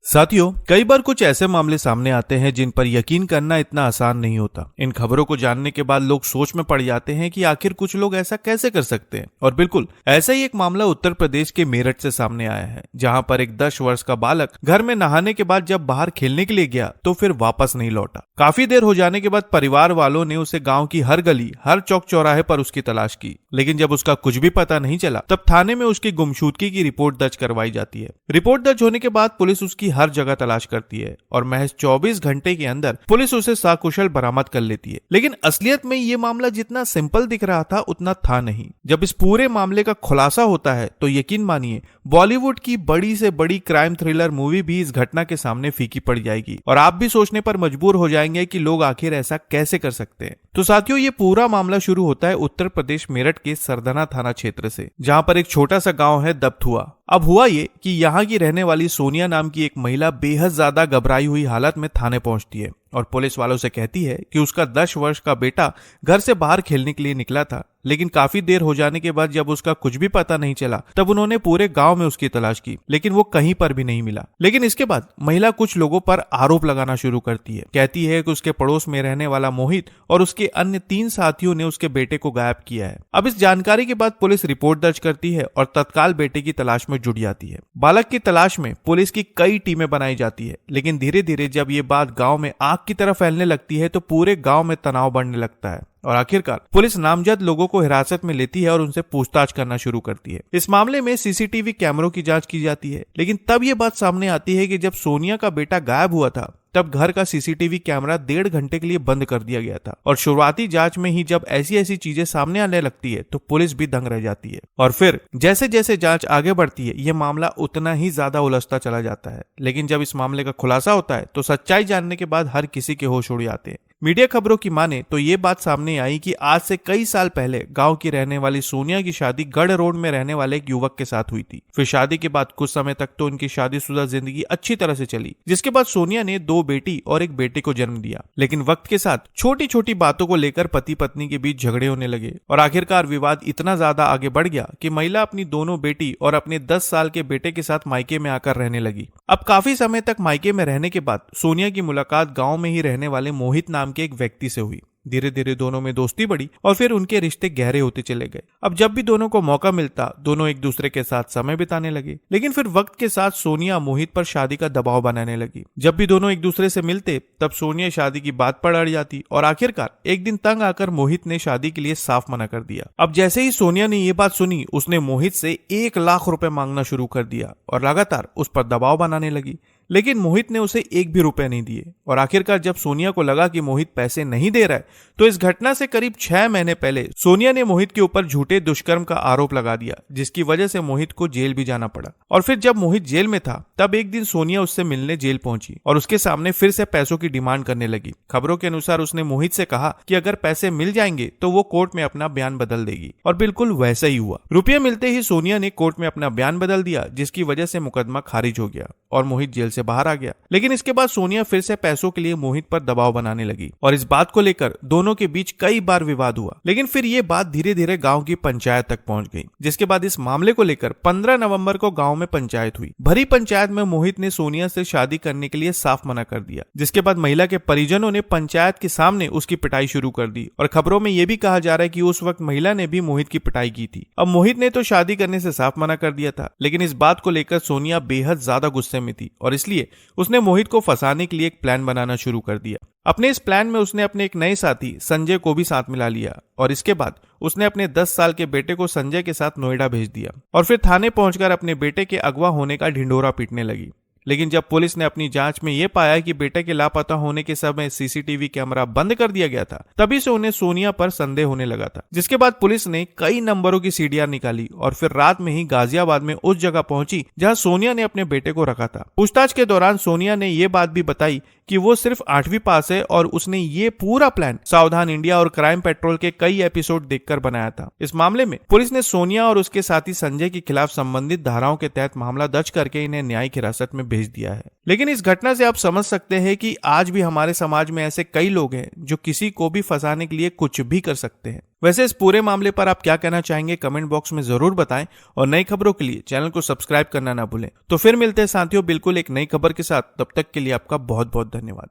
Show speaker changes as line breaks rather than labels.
साथियों, कई बार कुछ ऐसे मामले सामने आते हैं जिन पर यकीन करना इतना आसान नहीं होता। इन खबरों को जानने के बाद लोग सोच में पड़ जाते हैं कि आखिर कुछ लोग ऐसा कैसे कर सकते हैं। और बिल्कुल ऐसा ही एक मामला उत्तर प्रदेश के मेरठ से सामने आया है, जहां पर एक 10 वर्ष का बालक घर में नहाने के बाद जब बाहर खेलने के लिए गया तो फिर वापस नहीं लौटा। काफी देर हो जाने के बाद परिवार वालों ने उसे गाँव की हर गली, हर चौक चौराहे पर उसकी तलाश की, लेकिन जब उसका कुछ भी पता नहीं चला तब थाने में उसकी गुमशुदगी की रिपोर्ट दर्ज करवाई जाती है। रिपोर्ट दर्ज होने के बाद पुलिस उसकी हर जगह तलाश करती है और महज 24 घंटे के अंदर पुलिस उसे सकुशल बरामद कर लेती है। लेकिन असलियत में ये मामला जितना सिंपल दिख रहा था उतना था नहीं। जब इस पूरे मामले का खुलासा होता है तो यकीन मानिए बॉलीवुड की बड़ी से बड़ी क्राइम थ्रिलर मूवी भी इस घटना के सामने फीकी पड़ जाएगी और आप भी सोचने पर मजबूर हो जाएंगे कि लोग आखिर ऐसा कैसे कर सकते हैं। तो साथियों, ये पूरा मामला शुरू होता है उत्तर प्रदेश मेरठ के सरदना थाना क्षेत्र से, जहां पर एक छोटा सा गांव है दबथुआ। अब हुआ ये कि यहाँ की रहने वाली सोनिया नाम की एक महिला बेहद ज्यादा घबराई हुई हालत में थाने पहुंचती है और पुलिस वालों से कहती है कि उसका 10 वर्ष का बेटा घर से बाहर खेलने के लिए निकला था, लेकिन काफी देर हो जाने के बाद जब उसका कुछ भी पता नहीं चला तब उन्होंने पूरे गांव में उसकी तलाश की, लेकिन वो कहीं पर भी नहीं मिला। लेकिन इसके बाद महिला कुछ लोगों पर आरोप लगाना शुरू करती है। कहती है कि उसके पड़ोस में रहने वाला मोहित और उसके अन्य 3 साथियों ने उसके बेटे को गायब किया है। अब इस जानकारी के बाद पुलिस रिपोर्ट दर्ज करती है और तत्काल बेटे की तलाश में जुट जाती है। बालक की तलाश में पुलिस की कई टीमें बनाई जाती है, लेकिन धीरे धीरे जब ये बात गांव में आग की तरह फैलने लगती है तो पूरे गांव में तनाव बढ़ने लगता है और आखिरकार पुलिस नामजद लोगों को हिरासत में लेती है और उनसे पूछताछ करना शुरू करती है। इस मामले में सीसीटीवी कैमरों की जांच की जाती है, लेकिन तब ये बात सामने आती है कि जब सोनिया का बेटा गायब हुआ था तब घर का सीसीटीवी कैमरा 1.5 घंटे के लिए बंद कर दिया गया था और शुरुआती जांच में ही जब ऐसी ऐसी चीजें सामने आने लगती है तो पुलिस भी दंग रह जाती है। और फिर जैसे जैसे जांच आगे बढ़ती है ये मामला उतना ही ज्यादा उलझता चला जाता है। लेकिन जब इस मामले का खुलासा होता है तो सच्चाई जानने के बाद हर किसी के होश उड़ जाते हैं। मीडिया खबरों की माने तो ये बात सामने आई कि आज से कई साल पहले गांव की रहने वाली सोनिया की शादी गढ़ रोड में रहने वाले एक युवक के साथ हुई थी। फिर शादी के बाद कुछ समय तक तो उनकी शादीशुदा जिंदगी अच्छी तरह से चली, जिसके बाद सोनिया ने 2 बेटी और एक बेटे को जन्म दिया। लेकिन वक्त के साथ छोटी छोटी बातों को लेकर पति पत्नी के बीच झगड़े होने लगे और आखिरकार विवाद इतना ज्यादा आगे बढ़ गया कि महिला अपनी दोनों बेटी और अपने 10 साल के बेटे के साथ मायके में आकर रहने लगी। अब काफी समय तक मायके में रहने के बाद सोनिया की मुलाकात गाँव में ही रहने वाले मोहित नाम के एक व्यक्ति से हुई। धीरे धीरे दोनों में दोस्ती बढ़ी और फिर उनके रिश्ते गहरे होते चले गए। अब जब भी दोनों को मौका मिलता दोनों एक दूसरे के साथ समय बिताने लगे। लेकिन फिर वक्त के साथ सोनिया मोहित पर शादी का दबाव बनाने लगी। जब भी दोनों एक दूसरे से मिलते तब सोनिया शादी की बात पर अड़ जाती और आखिरकार एक दिन तंग आकर मोहित ने शादी के लिए साफ मना कर दिया। अब जैसे ही सोनिया ने ये बात सुनी उसने मोहित से 1 लाख रुपए मांगना शुरू कर दिया और लगातार उस पर दबाव बनाने लगी। लेकिन मोहित ने उसे 1 भी रुपए नहीं दिए और आखिरकार जब सोनिया को लगा कि मोहित पैसे नहीं दे रहा है तो इस घटना से करीब 6 महीने पहले सोनिया ने मोहित के ऊपर झूठे दुष्कर्म का आरोप लगा दिया, जिसकी वजह से मोहित को जेल भी जाना पड़ा। और फिर जब मोहित जेल में था तब एक दिन सोनिया उससे मिलने जेल पहुंची और उसके सामने फिर से पैसों की डिमांड करने लगी। खबरों के अनुसार उसने मोहित से कहा कि अगर पैसे मिल जाएंगे तो वो कोर्ट में अपना बयान बदल देगी और बिल्कुल वैसा ही हुआ। रुपये मिलते ही सोनिया ने कोर्ट में अपना बयान बदल दिया, जिसकी वजह से मुकदमा खारिज हो गया और मोहित जेल से बाहर आ गया। लेकिन इसके बाद सोनिया फिर से पैसों के लिए मोहित पर दबाव बनाने लगी और इस बात को लेकर दोनों के बीच कई बार विवाद हुआ। लेकिन फिर ये बात धीरे धीरे गांव की पंचायत तक पहुंच गई, जिसके बाद इस मामले को लेकर 15 नवंबर को गांव में पंचायत हुई। भरी पंचायत में मोहित ने सोनिया से शादी करने के लिए साफ मना कर दिया, जिसके बाद महिला के परिजनों ने पंचायत के सामने उसकी पिटाई शुरू कर दी और खबरों में यह भी कहा जा रहा है कि उस वक्त महिला ने भी मोहित की पिटाई की थी। अब मोहित ने तो शादी करने से साफ मना कर दिया था, लेकिन इस बात को लेकर सोनिया बेहद ज्यादा गुस्से में थी और इसलिए उसने मोहित को फंसाने के लिए एक प्लान बनाना शुरू कर दिया। अपने इस प्लान में उसने अपने एक नए साथी संजय को भी साथ मिला लिया और इसके बाद उसने अपने 10 साल के बेटे को संजय के साथ नोएडा भेज दिया और फिर थाने पहुंचकर अपने बेटे के अगवा होने का ढिंढोरा पीटने लगी। लेकिन जब पुलिस ने अपनी जांच में यह पाया कि बेटे के लापता होने के समय सीसीटीवी कैमरा बंद कर दिया गया था, तभी से उन्हें सोनिया पर संदेह होने लगा था। जिसके बाद पुलिस ने कई नंबरों की सीडीआर निकाली और फिर रात में ही गाजियाबाद में उस जगह पहुंची जहां सोनिया ने अपने बेटे को रखा था। पूछताछ के दौरान सोनिया ने यह बात भी बताई कि वो सिर्फ 8वीं पास है और उसने ये पूरा प्लान सावधान इंडिया और क्राइम पेट्रोल के कई एपिसोड देखकर बनाया था। इस मामले में पुलिस ने सोनिया और उसके साथी संजय के खिलाफ संबंधित धाराओं के तहत मामला दर्ज करके इन्हें न्यायिक हिरासत में भेज दिया है। लेकिन इस घटना से आप समझ सकते हैं कि आज भी हमारे समाज में ऐसे कई लोग हैं जो किसी को भी फंसाने के लिए कुछ भी कर सकते हैं। वैसे इस पूरे मामले पर आप क्या कहना चाहेंगे कमेंट बॉक्स में जरूर बताएं और नई खबरों के लिए चैनल को सब्सक्राइब करना ना भूलें। तो फिर मिलते हैं साथियों बिल्कुल एक नई खबर के साथ, तब तक के लिए आपका बहुत बहुत धन्यवाद।